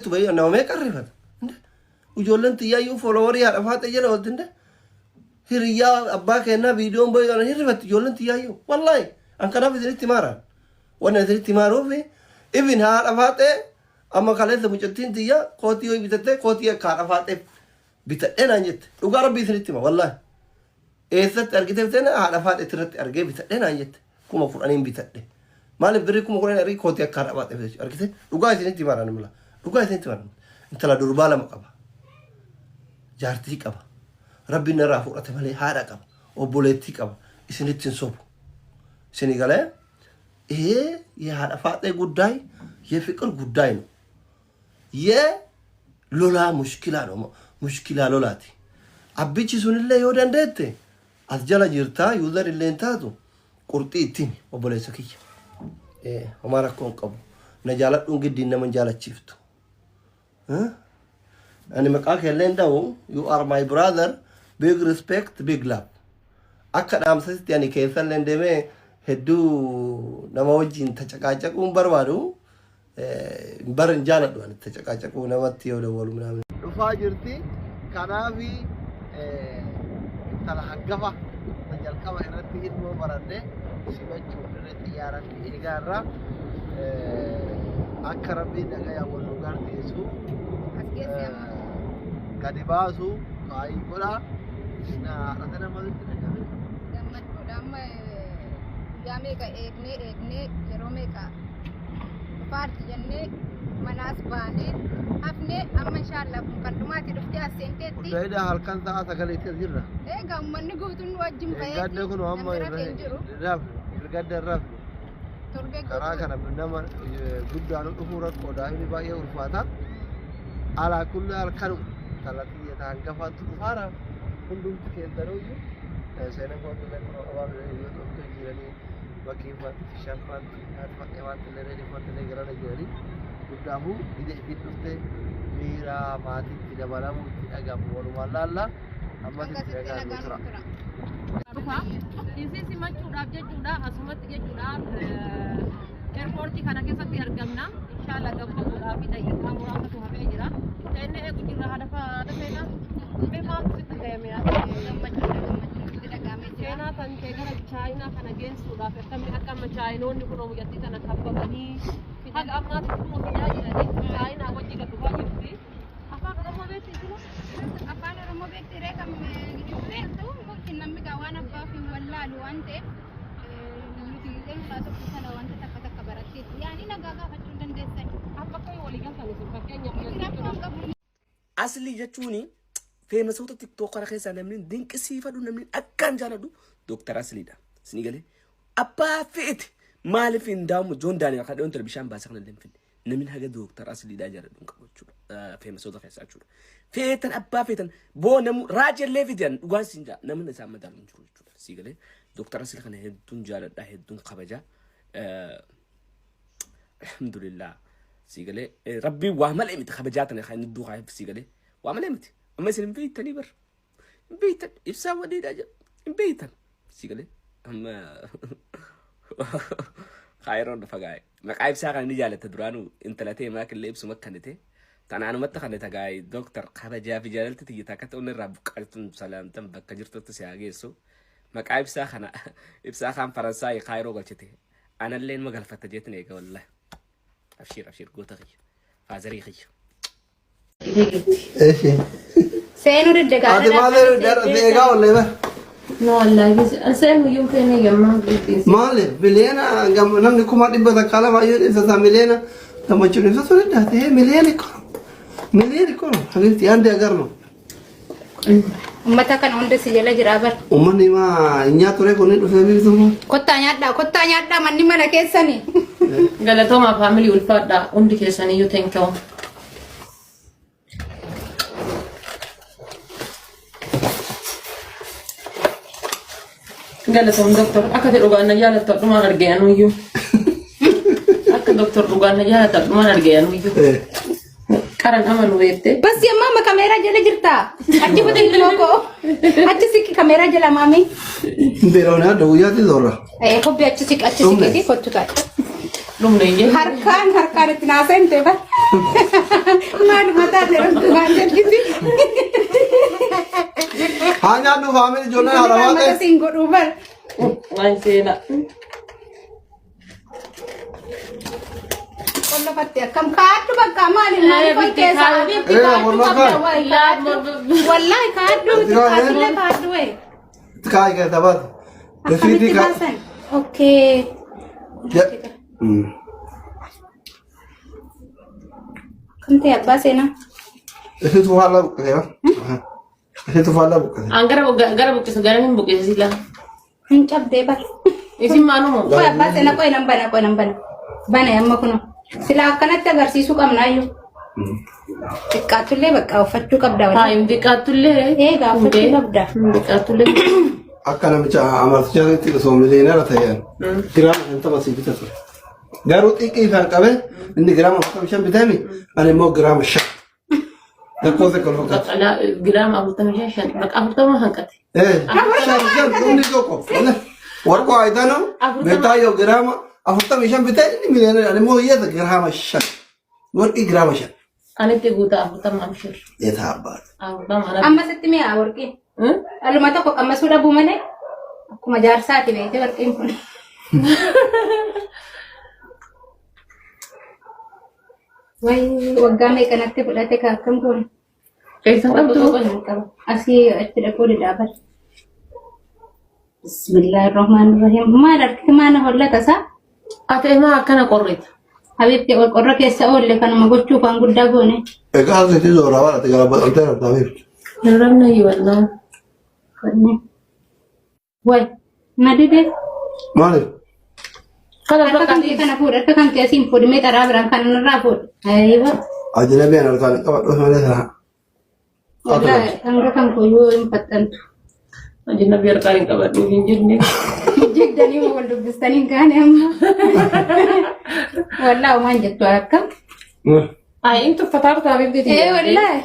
تبين أنه ما يكرفت وجولن تيايو فولوري على فات أجل ودنده هريا أباك هنا فيديو بيجي أنا هربت جولن تيايو والله أنك أنا في ذي تمارا وأنا ذي تمارو في ابن هذا فات أما كله مجتين تيا قوتي ويبتدأ قوتي كار فات بتأ أنا نجت وقارب بيثني تما والله إيث تركته بتأنا هذا فات ترت أرجع بتأ أنا نجت كم أقول بتأ ما لبري كم أقول أنا قوتي كار فات أركته وقاعد ذي تمارا نملا وقاعد ذي تمارا أنت لا دربالة مقابا جارتي كابا ربي نرى فوق أتمنى هذا كابا وبوليتي كابا إسني تنصب إسني قاله إيه يا فاتة قداي يفكر قداي نو لولا مشكلة نو مشكلة لولاتي أبي تشون الله يودن دته أتجلا جرتا يودر اللي انتادو كورتي تيني وبوليتكي إيه هما ركون كابو نجالت نقد دينا من جالت شفتو ها أنا مكاك هلنداو you are my brother big respect big love أكاد أمسست يعني كيف هلندمه هدو نموجين تجاكاكون بربارو برن جالد وان تجاكاكون نمتي ولا ولو منام رفاجرتي كنافي تلا حقفة نجال كوا هرتي إدمو برانه سيبان شوفنا تيارات إيجارا أكرمي نجايا ولوغار تيسو kadibasu kai bola na ratana malu tinjame dammat kodamma yame ka ekne jerome ka part janne manas bane apne amma inshallah kandumati dufti asenteti dayda halkan ta sagale tirra gammanni gutun wajjim faye gadde kuno amma raf gadde raf turbe kara kana nama guddanu dufurat kodani ba ye urfata ala kullu alkaru talati yatangafat fara kundum kendaroyu sene ko lekno awal yoto to jirani bakifat shafat atfaq evat lereni fatne garana jari udamu ide fitute mira mati tidak balamu agam walu malalla amma tidak nusra rupa isi simachuda jechuda asumat jechuda airport kana ke satti argamna inshallah gabbu abi da ikamura to habe jira tenne e gujira hadafa dafena be ma sitte game ya China kan ke gara China kana gen suda fe tammi akam China onni kuno mujatti kana kabbani hag amma kuno ya jira China wajji ga duwa jirti apa kada mo beti jiro apa kada mo beti re kam gidre to mo kinammi ga wana ba fi wallahi wante yutilen ka to kana wante takata kabarati yani nagaga facun dandesan apa kai waligan kan su fakenya asli jechuuni feemasota tiktokara keessa namni dinqisiifadhu namni akkaan jaalladhu Dr. Asliidha. Isin galee abbaa feete maaliif hin daamu Joon Daani'el kan dhawaan televizyiin baasa kana lemfin namni haga Dr. Asliidha jaalladhu qabu jechuudha. Feemasota keessa jechuudha. Feetan abbaa feetan boo namu raajallee fidan dhugaan siin jaa namni isaan madaalu jiru jechuudha. Isin galee Dr. Asliidha kana hedduun jaalladha hedduun kabaja. Alhamdulillah. سيجلي ربي وعمل إمتى خبجاتنا خلينا ندوق على سيجلي وعمل إمتى أما يصير بيت تاني بر بيت يفسوا ودي داجة بيت سيجلي أما خيرون فجاي ما قايب ساعة نجالة تدرانو أنت لا تي ما كل لبس ما كنتي تانا أنا ما تخليت جاي دكتور خبجة في جالته تيجي تاكتون الرب قالتون سلام تم بكجرت تسياجيسو ما قايب ساعة أنا بساعة عن فرنساي خيرو قلتي أنا اللين ما قلفت جتني والله أبشر قوت غي فازري غي إيش سينو ردك هذا ما له دقيقة ولا إيه لا والله بس أسمع يوم فيني جماعة بيتي ماله بلينا جم نمني كم هذي بتكلم أيوة إذا ساملينا تما تشوف إذا سولد ده هي مليانة كون حبيبتي عندي أجرنا متى كان عندي سجلة جرابر أمني ما إنيا ترى كوني تفهمي بسمو كتانيا دا مني ما نكسني قالتهم فاميلي والفرد عندي كيساني يو ثانك يو قالتهم دكتور أكثر رجعنا جالة تقدم على رجعنا ويو أكثر دكتور رجعنا جالة تقدم على رجعنا ويو كارن أمانو بيته بس يا ماما كاميرا جلا جرتا أجي بدي لوكو أجي سيك كاميرا جلا مامي بيرونا دويا تدورا أيه كوبي أجي سيك دي كنت تاي لوم نيجي harkaan itti naaseen teeba Maal mataa jedhamtu waan jal'isi. Hanya nu family ijoolleen haarawaa Mata ta'e. siin godhuu bara. Waan seenaa. Qolla fattee akkam kaaddu bakka maaliin maaliif ol keessaa? Wallahi kaaddu kaaddulee kaaddu wayi. Kai ka tabat. Defiti ka. Okay. Ya. Kamte abbaa seenaa. Itu fala buka ya. Itu fala buka. Gara buqqisa gara hin buqqisa sila. Hin cabdee bara. Isin maaluma. Qoy abbaa seenaa qoy nan bana. Bana amma kuno. Sila akkanatti agarsiisuu qabnaayyuu. Xiqqaatullee bakka uffachuu qabda. Haa hin xiqqaattullee. Eegaa uffachuu qabda. Xiqqaattullee. Akka namicha amartichaatti osoo miliyoonera ta'een giraama 50 si bitatu. Garuu xiqqii isaan qabe inni giraama 45 bitame ani immoo giraama 5. Lakkoofsa kan fakkaatu. Giraama 45 bakka 40 hanqate. Inni tokko. Warqoo ayitano beektaa yoo giraama 45 bitee inni miliyoonera ani immoo hiyyata giraama 5. Warqii giraama 5. Anitti guutaa 40 amshir. Eetaa abbaat. Amma sitti mi'a warqii. Aluma tokko qammasuu dhabuu malee akkuma jaarsaati beekte warqiin kun. Wayi waggaa meeqanatti fudhate akkam goone. Eessan qabdu? Asii achi dhaquu dhaabbata. Bismillahirrahmanirrahim. Maal harki maana hollata isaa? Ati maa akkana qorrita? Habiibti qorra keessa oolle kanuma gochuu kan guddaa goone. Egaa asitti zooraa waan ati galabatee argameef. Narramna yiwallaa. Way nadide Maali? harka kan kana fuudha harka kan keessiin fuudhimee xaraa biraan kan irraa fuudha. Ayiwa. Ajnabiyaan harkaan qabadhu malee sana. Wallahi hanga kan kooyyoo hin fattantu. Ajnabi harkaan hin qabadhu hin jirne. Jigdanii wal dubbistanii kaane amma. Wallahi waan jettu akkam. Ay, intu fatar tabi bidi. Wallahi.